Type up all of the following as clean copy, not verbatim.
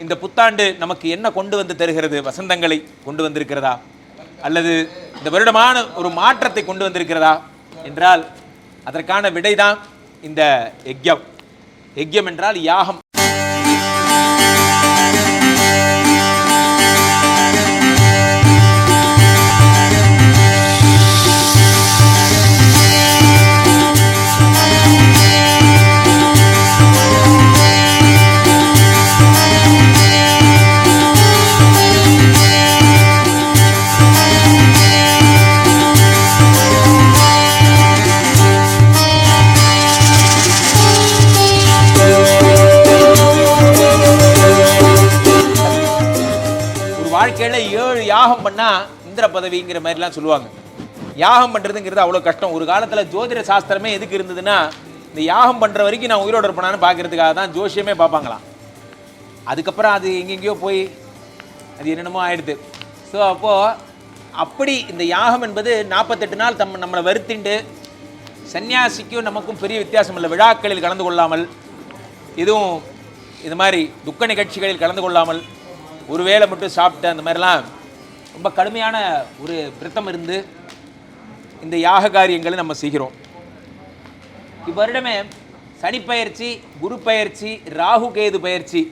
இந்த புத்தாண்டு நமக்கு என்ன கொண்டு வந்து தருகிறது? வசந்தங்களை கொண்டு வந்திருக்கிறதா, அல்லது இந்த வருடமான ஒரு மாற்றத்தை கொண்டு வந்திருக்கிறதா என்றால் அதற்கான விடைதான் இந்த யஜ்யம். யஜ்யம் என்றால் யாகம். வாழ்க்கையில் 7 யாகம் பண்ணால் இந்திர பதவிங்கிற மாதிரிலாம் சொல்லுவாங்க. யாகம் பண்ணுறதுங்கிறது அவ்வளோ கஷ்டம். ஒரு காலத்தில் ஜோதிட சாஸ்திரமே எதுக்கு இருந்ததுன்னா, இந்த யாகம் பண்ணுற வரைக்கும் நான் உயிரோடு இருப்பேனான்னு பார்க்கறதுக்காக தான் ஜோசியமே பார்ப்பாங்களாம். அதுக்கப்புறம் அது எங்கெங்கேயோ போய் அது என்னென்னமோ ஆயிடுது. ஸோ அப்போது அப்படி இந்த யாகம் என்பது 48 நாள் நம்மளை வருத்திண்டு, சன்னியாசிக்கும் நமக்கும் பெரிய வித்தியாசம் இல்லை. விழாக்களில் கலந்து கொள்ளாமல், எதுவும் இது மாதிரி துக்க நிகழ்ச்சிகளில் கலந்து கொள்ளாமல், ஒரு வேளை மட்டும் சாப்பிட்டு அந்த மாதிரிலாம் ரொம்ப கடுமையான ஒரு விரதம் இருந்து இந்த யாக காரியங்களை நம்ம செய்கிறோம். இவ்வருடமே சனிப்பெயர்ச்சி, குரு பயிற்சி, ராகு கேது பயிற்சி,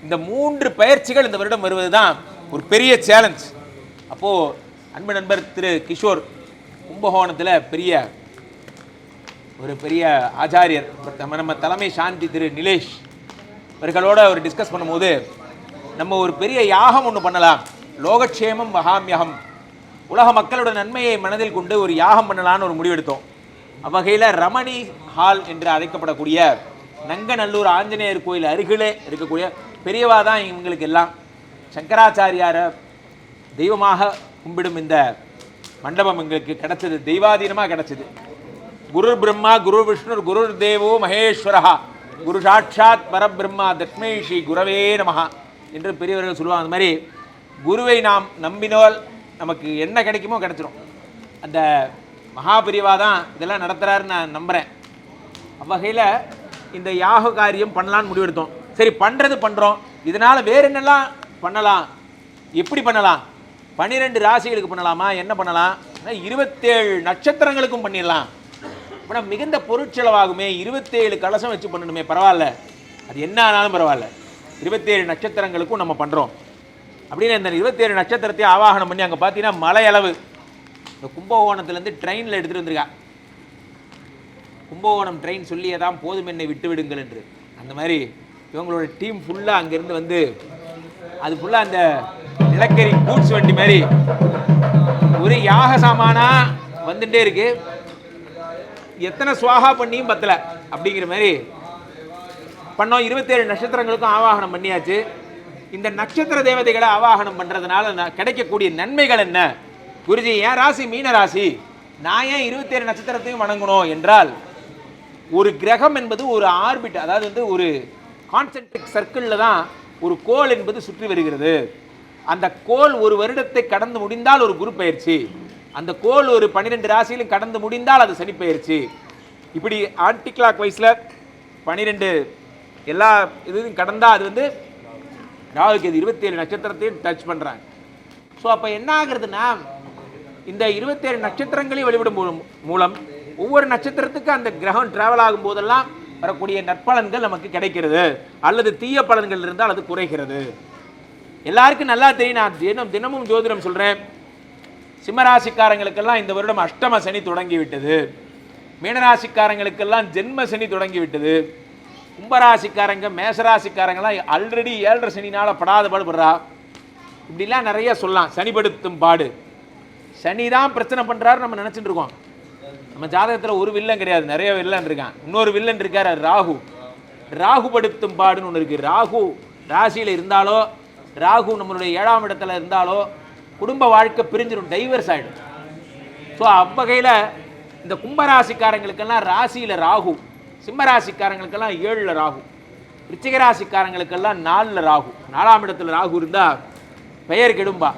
இந்த 3 பயிற்சிகள் இந்த வருடம் வருவது தான் ஒரு பெரிய சேலஞ்ச். அப்போது அன்பு நண்பர் திரு கிஷோர் கும்பகோணத்தில் பெரிய ஆச்சாரியர், நம்ம தலைமை சாந்தி திரு நிலேஷ் இவர்களோடு அவர் டிஸ்கஸ் பண்ணும்போது, நம்ம ஒரு பெரிய யாகம் ஒன்று பண்ணலாம், லோகக்ஷேமம் மகாமியகம், உலக மக்களோட நன்மையை மனதில் கொண்டு ஒரு யாகம் பண்ணலான்னு ஒரு முடிவெடுத்தோம். அவ்வகையில் ரமணி ஹால் என்று அழைக்கப்படக்கூடிய நங்கநல்லூர் ஆஞ்சநேயர் கோயில் அருகிலே இருக்கக்கூடிய பெரியவா தான் இவங்களுக்கு எல்லாம். சங்கராச்சாரியாரை தெய்வமாக கும்பிடும் இந்த மண்டபம் எங்களுக்கு கிடைச்சது, தெய்வாதீனமாக கிடைச்சது. குரு பிரம்மா குரு விஷ்ணு குரு தேவோ மகேஸ்வரஹா குரு சாட்சாத் பரபிரம்மா தஸ்மை ஸ்ரீ குரவே நமஹா என்று பெரியவர்கள் சொல்லுவாங்க. அந்த மாதிரி குருவை நாம் நம்பினால் நமக்கு என்ன கிடைக்குமோ கிடைச்சிடும். அந்த மகாபிரிவா தான் இதெல்லாம் நடத்துகிறாருன்னு நான் நம்புகிறேன். அவ்வகையில் இந்த யாக காரியம் பண்ணலான்னு முடிவெடுத்தோம். சரி, பண்ணுறோம். இதனால் வேறு என்னெல்லாம் பண்ணலாம், எப்படி பண்ணலாம்? 12 ராசிகளுக்கு பண்ணலாமா, என்ன பண்ணலாம்? 27 நட்சத்திரங்களுக்கும் பண்ணிடலாம். ஆனால் மிகுந்த பொருட்செலவாகுமே, 27 கலசம் வச்சு பண்ணணுமே, பரவாயில்ல, அது என்ன ஆனாலும் பரவாயில்ல, 27 நட்சத்திரங்களுக்கும் நம்ம பண்ணுறோம் அப்படின்னு இந்த 27 நட்சத்திரத்தையும் ஆவாகனம் பண்ணி அங்கே பார்த்தீங்கன்னா மலை அளவு இந்த கும்பகோணத்துலேருந்து ட்ரெயினில் எடுத்துகிட்டு வந்திருக்கா. கும்பகோணம் ட்ரெயின் சொல்லியே தான் போதும் என்னை விட்டு விடுங்கள் என்று. அந்த மாதிரி இவங்களோட டீம் ஃபுல்லாக அங்கேருந்து வந்து அது ஃபுல்லாக அந்த நிலக்கரி கூட்ஸ் வண்டி மாதிரி ஒரு யாக சாமானாக வந்துட்டே இருக்கு. எத்தனை சுவாகா பண்ணியும் பத்தலை அப்படிங்கிற மாதிரி பண்ணோம். 27 நட்சத்திரங்களுக்கும் ஆவாகனம் பண்ணியாச்சு. இந்த நட்சத்திர தேவதைகளை ஆவாகனம் பண்ணுறதுனால கிடைக்கக்கூடிய நன்மைகள் என்ன? குருஜி, என் ராசி மீன ராசி, நான் ஏன் 27 நட்சத்திரத்தையும் வணங்கணும் என்றால், ஒரு கிரகம் என்பது ஒரு ஆர்பிட், அதாவது வந்து ஒரு கான்சென்ட்ரிக் சர்க்கிளில் தான் ஒரு கோள் என்பது சுற்றி வருகிறது. அந்த கோள் ஒரு வருடத்தை கடந்து முடிந்தால் ஒரு குரு பயிற்சி, அந்த கோள் ஒரு 12 ராசியிலும் கடந்து முடிந்தால் அது சனி பயிற்சி. இப்படி ஆன்டி கிளாக் வைஸில் 12 எல்லா இதுவும் கடந்தால் அது வந்து ராகுக்கு 27 நட்சத்திரத்தையும் டச் பண்ணுறாங்க. ஸோ அப்போ என்ன ஆகுறதுன்னா, இந்த 27 நட்சத்திரங்களையும் வழிபடும் மூலம் ஒவ்வொரு நட்சத்திரத்துக்கு அந்த கிரகம் டிராவல் ஆகும் போதெல்லாம் வரக்கூடிய நற்பலன்கள் நமக்கு கிடைக்கிறது, அல்லது தீய பலன்கள் இருந்தால் அது குறைகிறது. எல்லாருக்கும் நல்லா தெரியும், நான் தினமும் ஜோதிடம் சொல்கிறேன். சிம்மராசிக்காரங்களுக்கெல்லாம் இந்த வருடம் அஷ்டம சனி தொடங்கிவிட்டது, மீனராசிக்காரங்களுக்கெல்லாம் ஜென்ம சனி தொடங்கிவிட்டது, கும்பராசிக்காரங்க மேசராசிக்காரங்களாம் ஆல்ரெடி 7.5 சனினால் படாத பாடுபடுறா. இப்படிலாம் நிறைய சொல்லலாம். சனிப்படுத்தும் பாடு, சனி தான் பிரச்சனை பண்ணுறாரு நம்ம நினச்சிட்டு இருக்கோம். நம்ம ஜாதகத்தில் ஒரு வில்லன் கிடையாது, நிறைய வில்லன் இருக்கான். இன்னொரு வில்லன் இருக்கார், ராகு. ராகுபடுத்தும் பாடுன்னு ஒன்று இருக்குது. ராகு ராசியில் இருந்தாலோ, ராகு நம்மளுடைய 7ஆம் இடத்துல இருந்தாலோ குடும்ப வாழ்க்கை பிரிஞ்சிடும், டைவர்ஸ் ஆகிடும். ஸோ அவ்வகையில் இந்த கும்பராசிக்காரங்களுக்கெல்லாம் ராசியில் ராகு, சிம்மராசிக்காரங்களுக்கெல்லாம் 7ல் ராகு, ரிச்சிகராசிக்காரங்களுக்கெல்லாம் 4ல் ராகு, 4ஆம் இடத்துல ராகு இருந்தால் பெயர் கெடும்பா.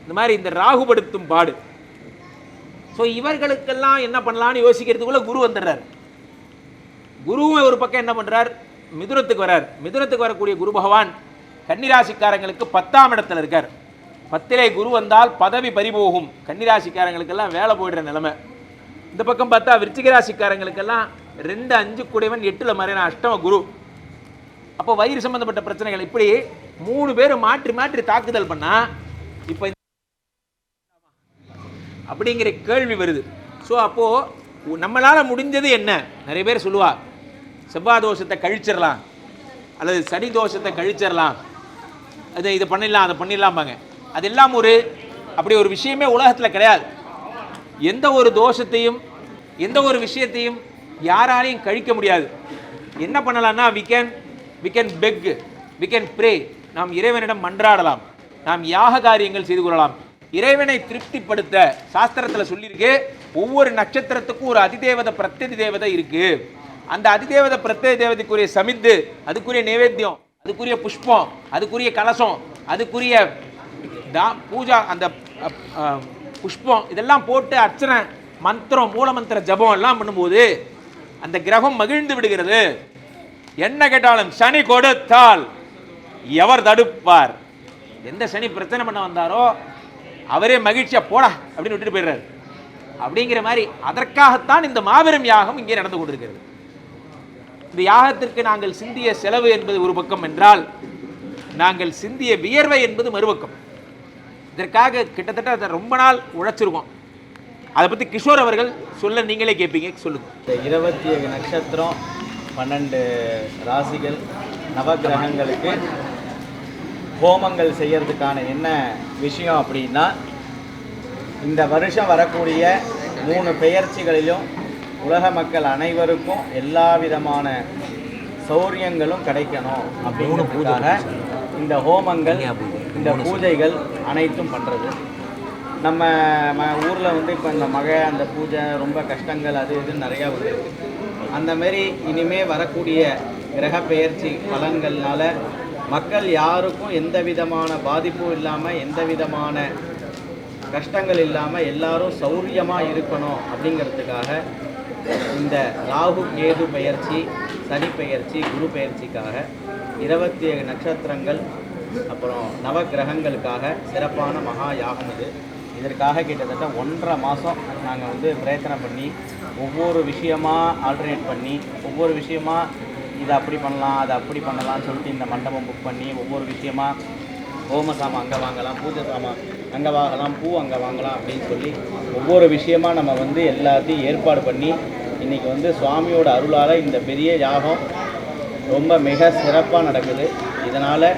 இந்த மாதிரி இந்த ராகுபடுத்தும் பாடு. ஸோ இவர்களுக்கெல்லாம் என்ன பண்ணலான்னு யோசிக்கிறதுக்குள்ள குரு வந்துடுறார். குருவும் ஒரு பக்கம் என்ன பண்ணுறார், மிதுனத்துக்கு வர்றார். மிதுனத்துக்கு வரக்கூடிய குரு பகவான் கன்னிராசிக்காரங்களுக்கு 10ஆம் இடத்துல இருக்கார். 10லே குரு வந்தால் பதவி பறிபோகும். கன்னிராசிக்காரங்களுக்கெல்லாம் வேலை போயிடுற நிலைமை. இந்த பக்கம் பார்த்தா விருச்சிக ராசிக்காரங்களுக்கெல்லாம் 2 5 கூடையவன் 8ல் மறையான அஷ்டம குரு. அப்போ வயிறு சம்பந்தப்பட்ட பிரச்சனைகள் இப்படி 3 பேர் மாற்றி மாற்றி தாக்குதல் பண்ணா இப்போ அப்படிங்கிற கேள்வி வருது. ஸோ அப்போது நம்மளால் முடிஞ்சது என்ன? நிறைய பேர் சொல்லுவா செவ்வாய் தோஷத்தை கழிச்சிடலாம் அல்லது சனி தோஷத்தை கழிச்சிடலாம், இதை பண்ணிடலாம் அதை பண்ணிடலாம்பாங்க. அதெல்லாம் அப்படி ஒரு விஷயமே உலகத்தில் கிடையாது. எந்த ஒரு தோஷத்தையும் எந்த ஒரு விஷயத்தையும் யாராலையும் கழிக்க முடியாது. என்ன பண்ணலாம்னா we can beg, we can pray. நாம் இறைவனிடம் மன்றாடலாம், நாம் யாக காரியங்கள் செய்து கொள்ளலாம். இறைவனை திருப்திப்படுத்த சாஸ்திரத்தில் சொல்லியிருக்கு, ஒவ்வொரு நட்சத்திரத்துக்கும் ஒரு அதிதேவதை பிரத்யதி தேவதை இருக்கு. அந்த அதிதேவதை பிரத்யேக தேவதைக்குரிய சமித்து, அதுக்குரிய நைவேத்தியம், அதுக்குரிய புஷ்பம், அதுக்குரிய கலசம், அதுக்குரிய பூஜா, அந்த புஷ்பம் இதெல்லாம் போட்டு அர்ச்சனை மந்திரம் மூலமந்திர ஜபம் எல்லாம் பண்ணும்போது அந்த கிரகம் மகிழ்ந்து விடுகிறது. என்ன கேட்டாலும் சனி கொடுத்தால் எவர் தடுப்பார்? எந்த சனி பிரச்சனை பண்ண வந்தாரோ அவரே மகிழ்ச்சியா போடா அப்படின்னு விட்டுட்டு போயிடுறாரு. அப்படிங்கிற மாதிரி அதற்காகத்தான் இந்த மாபெரும் யாகம் இங்கே நடந்து கொண்டிருக்கிறது. இந்த யாகத்திற்கு நாங்கள் சிந்திய செலவு என்பது ஒரு பக்கம் என்றால், நாங்கள் சிந்திய வியர்வை என்பது மறுபக்கம். இதற்காக கிட்டத்தட்ட அதை ரொம்ப நாள் உழைச்சிருக்கோம். அதை பற்றி கிஷோர் அவர்கள் சொல்ல நீங்களே கேட்பீங்க, சொல்லுங்க. 27 நட்சத்திரம் 12 ராசிகள் நவகிரகங்களுக்கு ஹோமங்கள் செய்யறதுக்கான என்ன விஷயம் அப்படின்னா, இந்த வருஷம் வரக்கூடிய 3 பெயர்ச்சிகளிலும் உலக மக்கள் அனைவருக்கும் எல்லா விதமான சௌரியங்களும் கிடைக்கணும் அப்படிங்கிறதுக்காக இந்த ஹோமங்கள் இந்த பூஜைகள் அனைத்தும் பண்ணுறது. நம்ம ஊரில் வந்து இப்போ இந்த மழை அந்த பூஜை ரொம்ப கஷ்டங்கள் அது இதுன்னு நிறையா வருது. அந்தமாரி இனிமே வரக்கூடிய கிரக பெயர்ச்சி பலன்கள்னால மக்கள் யாருக்கும் எந்த விதமான பாதிப்பும் இல்லாமல் எந்த விதமான கஷ்டங்கள் இல்லாமல் எல்லாரும் சௌரியமாக இருக்கணும் அப்படிங்கிறதுக்காக இந்த ராகு கேது பெயர்ச்சி, சனி பெயர்ச்சி, குரு பெயர்ச்சிக்காக 27 நட்சத்திரங்கள் அப்புறம் நவகிரகங்களுக்காக சிறப்பான மகா யாகம் இது. இதற்காக கிட்டத்தட்ட 1.5 மாதம் நாங்கள் வந்து பிரயத்தனை பண்ணி ஒவ்வொரு விஷயமாக ஆல்டர்னேட் பண்ணி ஒவ்வொரு விஷயமாக இதை அப்படி பண்ணலாம் அதை அப்படி பண்ணலாம்னு சொல்லிட்டு இந்த மண்டபம் புக் பண்ணி ஒவ்வொரு விஷயமாக ஹோம சாமான் அங்கே வாங்கலாம், பூஜை சாமான் அங்கே வாங்கலாம், பூ அங்கே வாங்கலாம் அப்படின்னு சொல்லி ஒவ்வொரு விஷயமாக நம்ம வந்து எல்லாத்தையும் ஏற்பாடு பண்ணி இன்றைக்கி வந்து சுவாமியோட அருளால் இந்த பெரிய யாகம் ரொம்ப மிக சிறப்பாக நடக்குது. இதனால்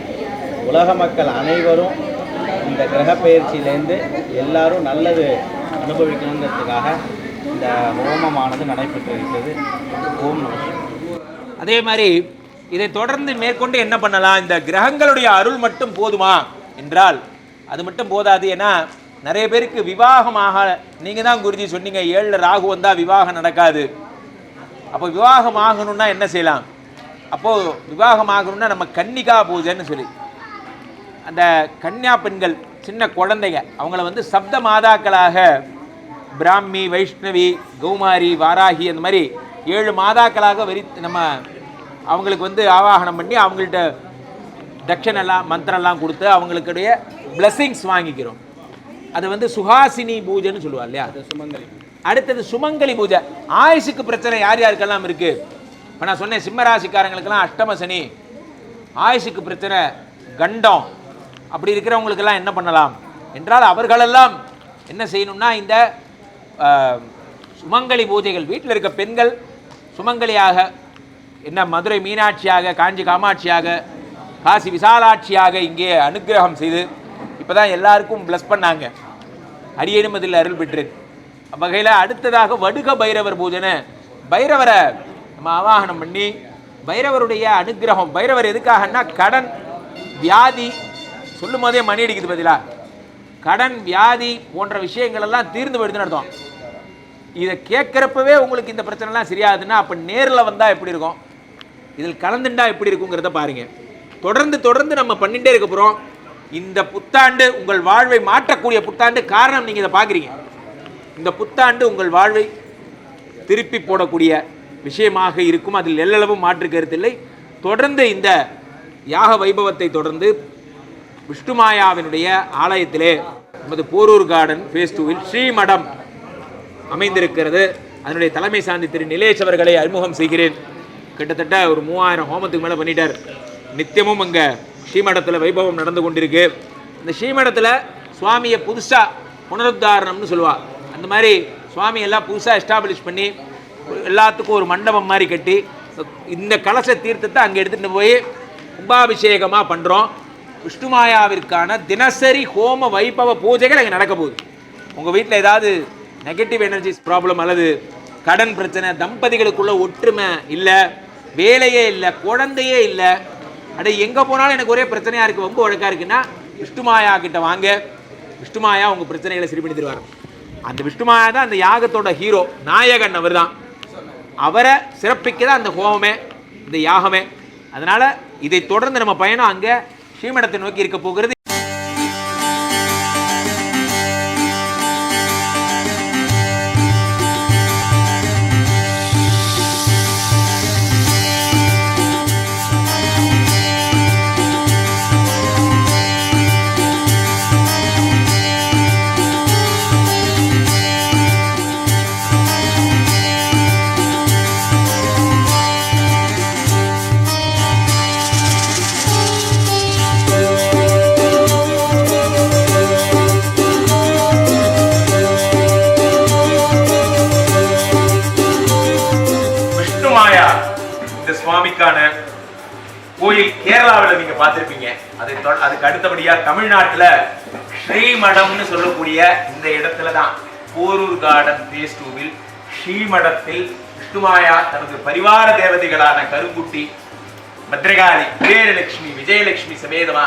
உலக மக்கள் அனைவரும் இந்த கிரக பயிற்சியிலேருந்து எல்லாரும் நல்லது அனுபவிக்கணுங்கிறதுக்காக இந்த ஹோமமானது நடைபெற்று இருக்கிறது. ஓம் நம. அதே மாதிரி இதை தொடர்ந்து மேற்கொண்டு என்ன பண்ணலாம்? இந்த கிரகங்களுடைய அருள் மட்டும் போதுமா என்றால் அது மட்டும் போதாது. ஏன்னா நிறைய பேருக்கு விவாகமாக, நீங்கள் தான் குருஜி சொன்னீங்க 7ல் ராகு வந்தால் விவாகம் நடக்காது. அப்போ விவாகம் ஆகணும்னா என்ன செய்யலாம்? அப்போது விவாகம் ஆகணும்னா நம்ம கன்னிகா பூஜைன்னு சொல்லி அந்த கன்னியா பெண்கள் சின்ன குழந்தைங்க அவங்கள வந்து சப்த மாதாக்களாக பிராமி, வைஷ்ணவி, கௌமாரி, வாராகி அந்த மாதிரி 7 மாதாக்களாக நம்ம அவங்களுக்கு வந்து ஆவாகனம் பண்ணி அவங்கள்ட்ட தட்சணெல்லாம் மந்திரம்லாம் கொடுத்து அவங்களுடைய பிளெஸிங்ஸ் வாங்கிக்கிறோம். அது வந்து சுஹாசினி பூஜைன்னு சொல்லுவா இல்லையா? சுமங்கலி. அடுத்தது சுமங்கலி பூஜை. ஆயுசுக்கு பிரச்சனை யார் யாருக்கெல்லாம் இருக்குது? இப்போ நான் சொன்னேன் சிம்மராசிக்காரங்களுக்கெல்லாம் அஷ்டம சனி, ஆயுசுக்கு பிரச்சனை, கண்டம், அப்படி இருக்கிறவங்களுக்கெல்லாம் என்ன பண்ணலாம் என்றால் அவர்களெல்லாம் என்ன செய்யணும்னா இந்த சுமங்கலி பூஜைகள் வீட்டில் இருக்க பெண்கள் சுமங்கலியாக என்ன மதுரை மீனாட்சியாக, காஞ்சி காமாட்சியாக, காசி விசாலாட்சியாக இங்கே அனுகிரகம் செய்து இப்போ தான் எல்லாருக்கும் ப்ளஸ் பண்ணாங்க. அரியனும் அதில் அருள் பெற்றேன். வகையில் அடுத்ததாக வடுக பைரவர் பூஜனை, பைரவரை நம்ம ஆவாகனம் பண்ணி பைரவருடைய அனுகிரகம். பைரவர் எதுக்காகன்னா கடன் வியாதி சொல்லும் போதே மணி அடிக்குது பதிலா, கடன் வியாதி போன்ற விஷயங்கள் எல்லாம் தீர்ந்து போயிடுதுன்னு அர்த்தம். இதை கேட்குறப்பவே உங்களுக்கு இந்த பிரச்சனைலாம் சரியாகுதுன்னா அப்போ நேரில் வந்தால் எப்படி இருக்கும், இதில் கலந்துண்டா எப்படி இருக்குங்கிறத பாருங்கள். தொடர்ந்து நம்ம பண்ணிகிட்டே இருக்க போகிறோம். இந்த புத்தாண்டு உங்கள் வாழ்வை மாற்றக்கூடிய புத்தாண்டு. காரணம் நீங்கள் இதை பார்க்குறீங்க. இந்த புத்தாண்டு உங்கள் வாழ்வை திருப்பி போடக்கூடிய விஷயமாக இருக்கும். அதில் எல்லளவும் மாற்று கருத்தில்லை. தொடர்ந்து இந்த யாக வைபவத்தை தொடர்ந்து விஷ்ணுமாயாவினுடைய ஆலயத்திலே நமது போரூர் கார்டன் ஃபேஸ் 2ல் ஸ்ரீமடம் அமைந்திருக்கிறது. அதனுடைய தலைமை சாந்தி திரு நிலேஷ் அவர்களை அறிமுகம் செய்கிறேன். கிட்டத்தட்ட ஒரு 3000 ஹோமத்துக்கு மேலே பண்ணிட்டார். நித்தியமும் அங்கே ஸ்ரீமடத்தில் வைபவம் நடந்து கொண்டிருக்கு. இந்த ஸ்ரீமடத்தில் சுவாமியை புதுசாக புனருத்தாரணம்னு சொல்லுவாள். அந்த மாதிரி சுவாமி எல்லாம் புதுசாக எஸ்டாப்ளிஷ் பண்ணி எல்லாத்துக்கும் ஒரு மண்டபம் மாதிரி கட்டி இந்த கலச தீர்த்தத்தை அங்கே எடுத்துகிட்டு போய் கும்பாபிஷேகமாக பண்ணுறோம். விஷ்ணுமாயாவிற்கான தினசரி ஹோம வைபவ பூஜைகள் அங்கே நடக்க போகுது. உங்கள் வீட்டில் ஏதாவது நெகட்டிவ் எனர்ஜிஸ் ப்ராப்ளம் அல்லது கடன் பிரச்சனை, தம்பதிகளுக்குள்ள ஒற்றுமை இல்லை, வேலையே இல்லை, குழந்தையே இல்லை, அட எங்கே போனாலும் எனக்கு ஒரே பிரச்சனையாக இருக்குது, ரொம்ப வழக்காக இருக்குன்னா விஷ்ணுமாயா கிட்ட வாங்க. விஷ்ணுமாயா உங்கள் பிரச்சனைகளை சரி பண்ணி தருவாங்க. அந்த விஷ்ணுமாயா தான் அந்த யாகத்தோட ஹீரோ, நாயகன் அவர் தான். அவரை சிறப்பிக்க தான் அந்த ஹோமமே, இந்த யாகமே. அதனால் இதை தொடர்ந்து நம்ம பயணம் அங்கே ஸ்ரீமடத்தை நோக்கி இருக்க போகிறது. இந்த சுவாமிக்கான கோயில் கேரளாவில் நீங்க பார்த்திருப்பீங்க. அதுக்கு அடுத்தபடியா தமிழ்நாட்டில் ஸ்ரீமடம்னு சொல்லக்கூடிய இந்த இடத்துல தான் போரூர் கார்டன் ஃபேஸ் 2ல் ஸ்ரீமடத்தில் விஷ்ணுமாயா தனது பரிவார தேவதைகளான கருங்குட்டி, பத்ரகாளி, வீரலட்சுமி, விஜயலட்சுமி சமேதமா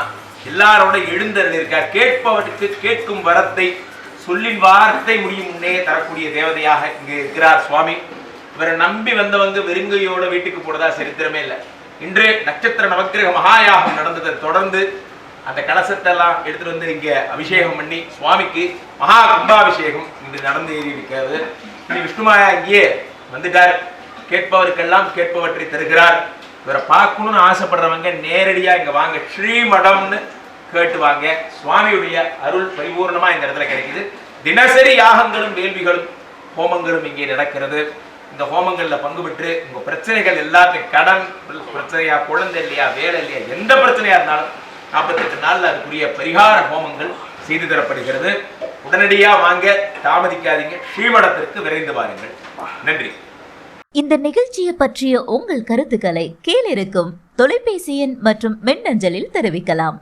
எல்லாரோட எழுந்தருளிருக்கார். கேட்பவருக்கு கேட்கும் வரத்தை சொல்லின் வார்த்தை முடியும் முன்னே தரக்கூடிய தேவதையாக இங்கே இருக்கிறார் சுவாமி. இவரை நம்பி வந்தவங்க வெறுங்கையோட வீட்டுக்கு போனதா சரித்திரமே இல்லை. இன்று நட்சத்திர நவக்கிரக மகாயாகம் நடந்ததை தொடர்ந்து அந்த கலசத்தை எல்லாம் எடுத்துட்டு வந்து இங்க அபிஷேகம் பண்ணி சுவாமிக்கு மகா கும்பாபிஷேகம் இன்று நடந்து இருக்கிறது. விஷ்ணுமாயா இங்கேயே வந்துட்டார். கேட்பவருக்கெல்லாம் கேட்பவற்றை தருகிறார். இவரை பார்க்கணும்னு ஆசைப்படுறவங்க நேரடியா இங்க வாங்க, ஸ்ரீமடம்னு கேட்டு வாங்க. சுவாமியுடைய அருள் பரிபூர்ணமா இந்த இடத்துல கிடைக்குது. தினசரி யாகங்களும் வேள்விகளும் ஹோமங்களும் இங்கே நடக்கிறது. இந்த ஹோமங்கள்ல பங்கு பெற்று உங்க பிரச்சனைகள் எல்லாத்தையும், கடன் பிரச்சனையா, குழந்தை இல்லையா, வேலை இல்லையா, எந்த பிரச்சனையா இருந்தாலும் 48 நாள்ல அதுக்குரிய பரிகார ஹோமங்கள் செய்து தரப்படுகிறது. உடனடியா வாங்க, தாமதிக்காதீங்க, ஸ்ரீமடத்திற்கு விரைந்து வாருங்கள். நன்றி. இந்த நிகழ்ச்சியை பற்றிய உங்கள் கருத்துக்களை கீழிருக்கும் தொலைபேசி எண் மற்றும் மின்னஞ்சலில் தெரிவிக்கலாம்.